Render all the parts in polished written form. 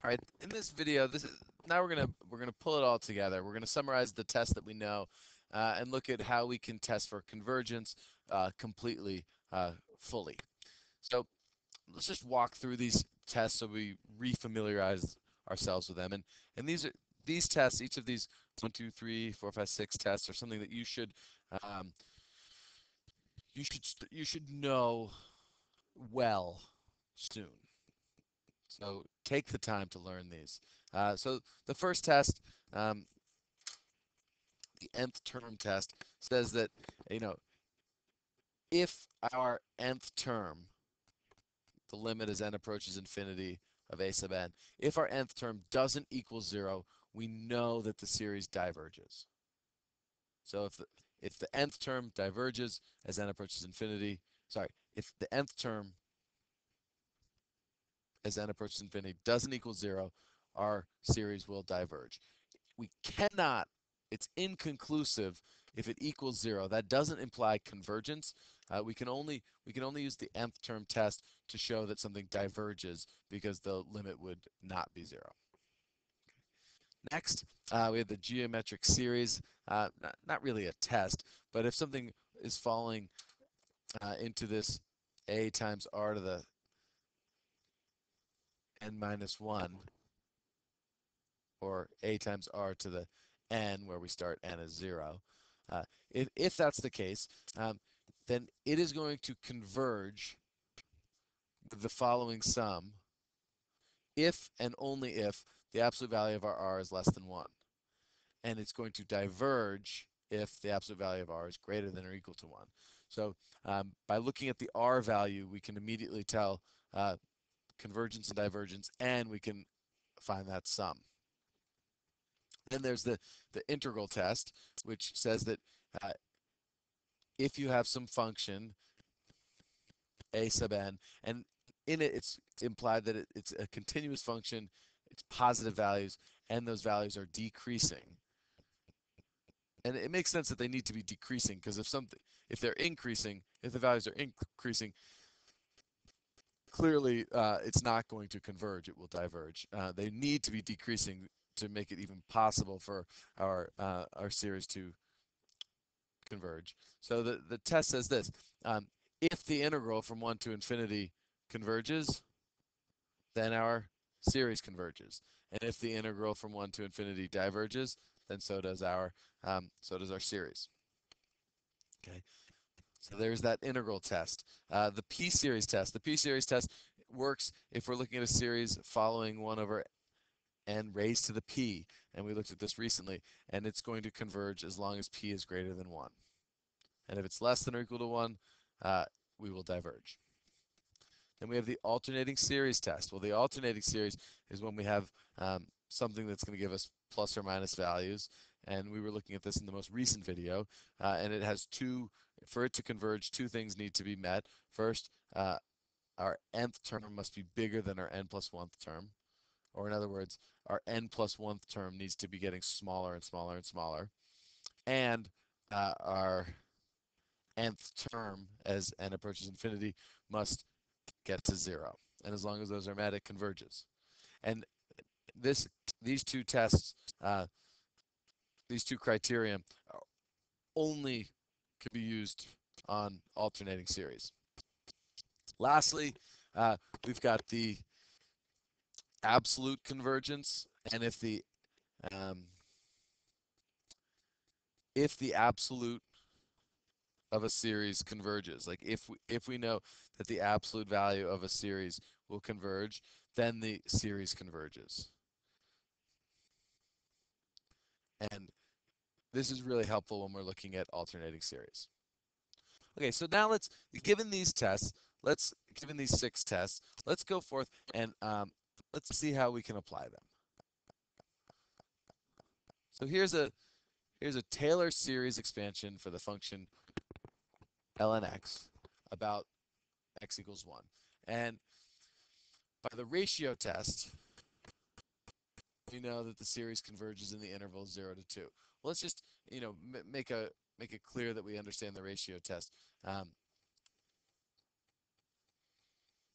All right, in this video, now we're gonna pull it all together. We're gonna summarize the tests that we know, and look at how we can test for convergence completely, fully. So let's just walk through these tests so we refamiliarize ourselves with them. And these tests, each of these 1, 2, 3, 4, 5, 6 tests are something that um, you should know well soon. So take the time to learn these. So the first test, um, the nth term test, says that you know if our nth term, the limit as n approaches infinity of a sub n, if our nth term doesn't equal 0, we know that the series diverges. So if the nth term diverges as n approaches infinity, sorry, if the nth term as n approaches infinity doesn't equal 0, our series will diverge. We cannot, it's inconclusive if it equals 0. That doesn't imply convergence. We can only use the nth term test to show that something diverges because the limit would not be 0. Next, we have the geometric series. Not really a test, but if something is falling into this a times r to the n minus 1, or a times r to the n, where we start n as 0, uh, if that's the case, then it is going to converge with the following sum if and only if the absolute value of our r is less than 1. And it's going to diverge if the absolute value of r is greater than or equal to 1. So by looking at the r value, we can immediately tell convergence and divergence, and we can find that sum. Then there's the integral test, which says that uh, if you have some function a sub n, and in it it's implied that it's a continuous function, it's positive values, and those values are decreasing. And it makes sense that they need to be decreasing, because if they're increasing, if the values are increasing, clearly it's not going to converge, it will diverge. They need to be decreasing to make it even possible for our series to converge. So the test says this: if the integral from 1 to infinity converges, then our series converges. And if the integral from 1 to infinity diverges, then so does our series. Okay. So there's that integral test. The p-series test. The p-series test works if we're looking at a series following 1 over n raised to the p, and we looked at this recently, and it's going to converge as long as p is greater than 1. And if it's less than or equal to 1, we will diverge. Then we have the alternating series test. Well, the alternating series is when we have something that's going to give us plus or minus values. And we were looking at this in the most recent video. And it has for it to converge, two things need to be met. First, our nth term must be bigger than our n plus 1th term. Or in other words, our n plus 1th term needs to be getting smaller and smaller and smaller. And our nth term, as n approaches infinity, must get to 0. And as long as those are met, it converges. And these two tests, these two criteria, only could be used on alternating series. Lastly, we've got the absolute convergence, and if the absolute of a series converges, like if we know that the absolute value of a series will converge, then the series converges. And this is really helpful when we're looking at alternating series. Okay, so now given these tests, given these 6 tests, let's go forth and let's see how we can apply them. So here's a Taylor series expansion for the function ln x about x equals 1. And by the ratio test, we know that the series converges in the interval 0 to 2. Well, let's just make it clear that we understand the ratio test.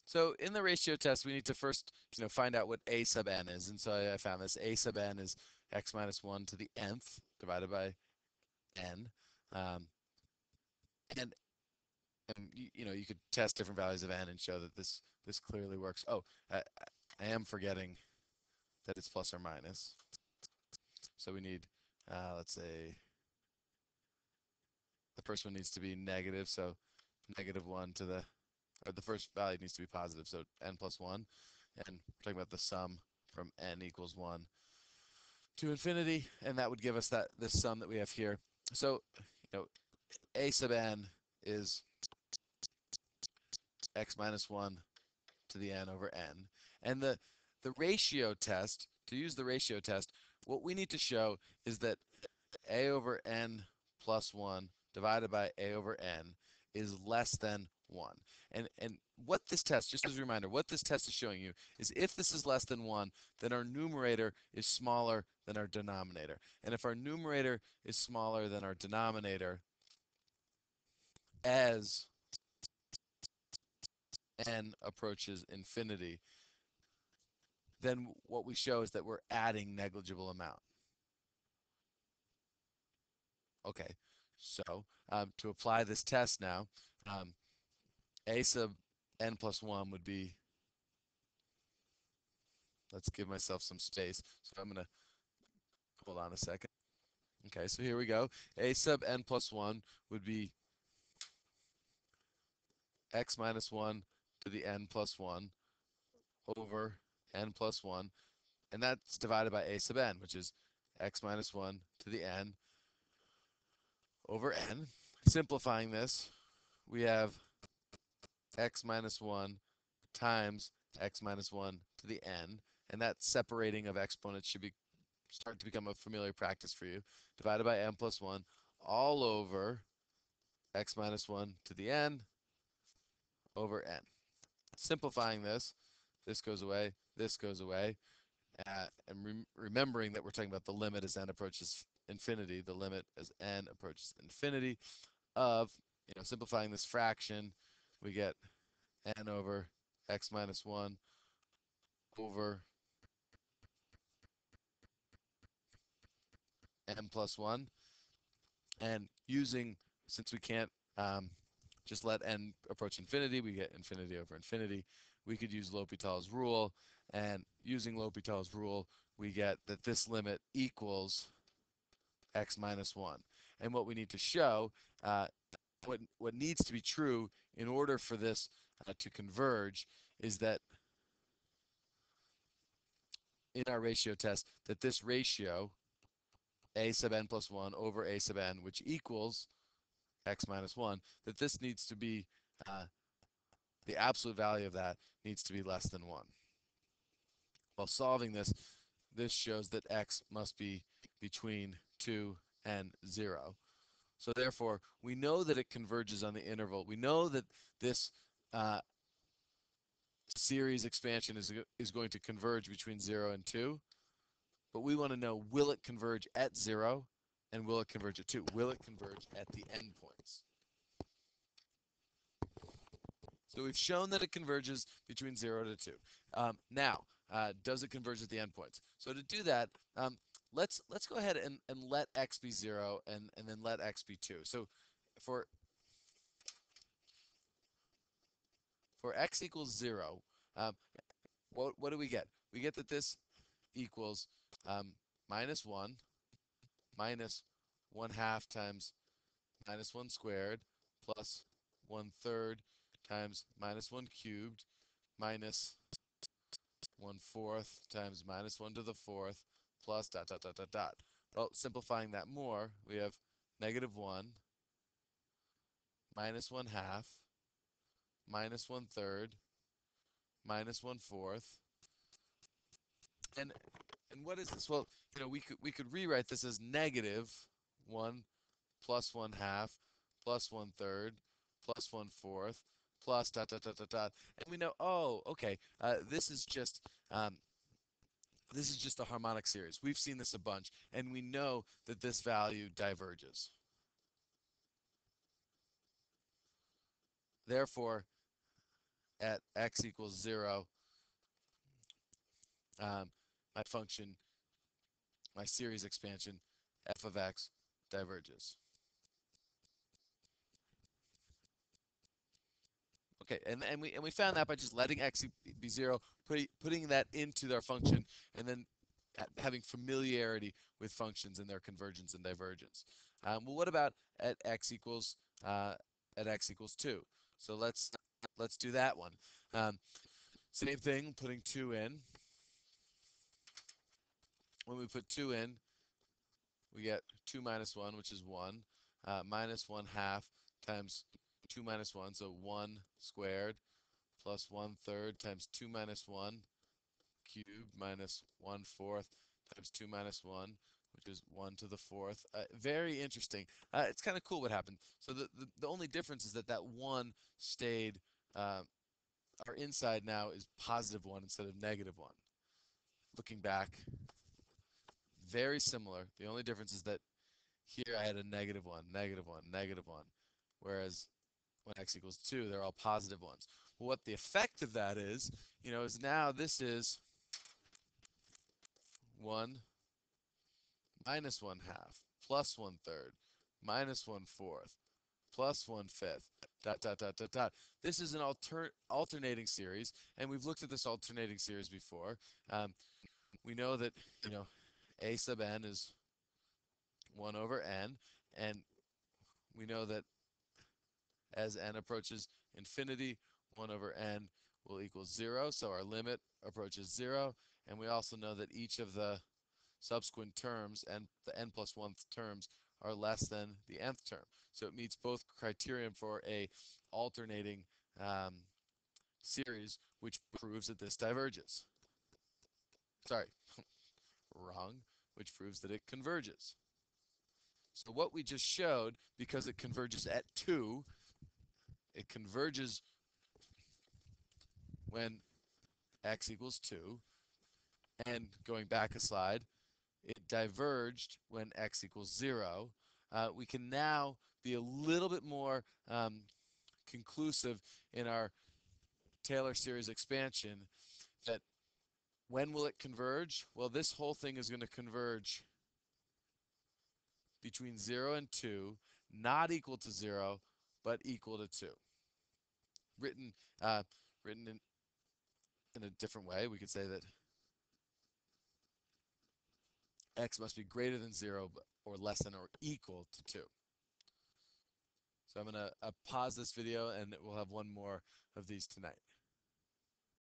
So in the ratio test, we need to first, find out what a sub n is. And so I found this. A sub n is x minus 1 to the nth divided by n. Um, and you could test different values of n and show that this clearly works. Oh, I am forgetting that it's plus or minus. So we need, let's say, the first one needs to be negative. So -1 to the, or the first value needs to be positive. So n plus 1. And we're talking about the sum from n equals 1 to infinity. And that would give us this sum that we have here. So, a sub n is x minus 1 to the n over n. And the ratio test, to use the ratio test, what we need to show is that a over n plus 1 divided by a over n is less than 1. And what this test, just as a reminder, what this test is showing you is if this is less than 1, then our numerator is smaller than our denominator. And if our numerator is smaller than our denominator, as n approaches infinity, then what we show is that we're adding negligible amount. Okay, so to apply this test now, a sub n plus 1 would be, let's give myself some space. So I'm going to, hold on a second. Okay, so here we go. A sub n plus 1 would be x minus 1 to the n plus 1 over n plus 1. And that's divided by a sub n, which is x minus 1 to the n over n. Simplifying this, we have x minus 1 times x minus 1 to the n. And that separating of exponents should start to become a familiar practice for you. Divided by n plus 1 all over x minus 1 to the n over n. Simplifying this goes away, this goes away. And remembering that we're talking about the limit as n approaches infinity, the limit as n approaches infinity of, simplifying this fraction, we get n over x minus 1 over n plus 1. And using, since we can't just let n approach infinity, we get infinity over infinity. We could use L'Hopital's rule, and using L'Hopital's rule, we get that this limit equals x minus 1. And what we need to show, what needs to be true in order for this to converge is that in our ratio test, that this ratio, a sub n plus 1 over a sub n, which equals x minus 1, that this needs to be, the absolute value of that needs to be less than 1. While solving this, this shows that x must be between 2 and 0. So therefore, we know that it converges on the interval. We know that this series expansion is going to converge between 0 and 2. But we want to know, will it converge at 0 and will it converge at 2? Will it converge at the endpoints? So we've shown that it converges between 0 to 2. Now, does it converge at the endpoints? So to do that, let's go ahead and let x be 0 and then let x be 2. So for x equals 0, what do we get? We get that this equals minus 1 minus 1/2 times minus 1 squared plus 1/3 times minus 1 cubed minus 1/4 times minus 1 to the 4th plus dot, dot, dot, dot, dot. Well, simplifying that more, we have -1 minus 1/2 minus 1/3 minus 1/4. And what is this? Well, we could rewrite this as -1 plus 1/2 plus 1/3 plus 1/4 plus dot dot dot dot dot. And we know, oh, okay, this is just a harmonic series. We've seen this a bunch, and we know that this value diverges. Therefore, at x equals 0, my function, my series expansion, f of x diverges. Okay, and we found that by just letting x be 0, putting that into our function, and then having familiarity with functions and their convergence and divergence. Well, what about at x equals uh, at x equals 2? So let's do that one. Same thing, putting 2 in. When we put 2 in, we get 2 minus 1, which is 1, minus 1 half times 2 minus 1, so 1 squared, plus 1/3 times 2 minus 1 cubed minus 1/4 times 2 minus 1, which is 1 to the 4th. Very interesting. It's kind of cool what happened. So the only difference is that that 1 stayed, uh, our inside now is positive 1 instead of negative 1. Looking back, very similar. The only difference is that here I had a negative 1, negative 1, negative 1, whereas when x equals 2, they're all positive ones. Well, what the effect of that is, is now this is 1 minus 1 half plus 1/3 minus 1/4 plus 1/5 dot dot dot dot dot. This is an alternating series, and we've looked at this alternating series before. We know that a sub n is 1 over n, and we know that as n approaches infinity, 1 over n will equal 0, so our limit approaches 0, and we also know that each of the subsequent terms and the n plus 1th terms are less than the nth term. So it meets both criterion for a alternating series, which proves that this diverges. Sorry, wrong, which proves that it converges. So what we just showed, because it converges at 2, it converges when x equals 2, and going back a slide, it diverged when x equals 0. We can now be a little bit more conclusive in our Taylor series expansion that when will it converge? Well, this whole thing is going to converge between 0 and 2, not equal to 0, but equal to 2. Written, written in a different way, we could say that x must be greater than 0 or less than or equal to 2. So I'm going to pause this video, and we'll have one more of these tonight.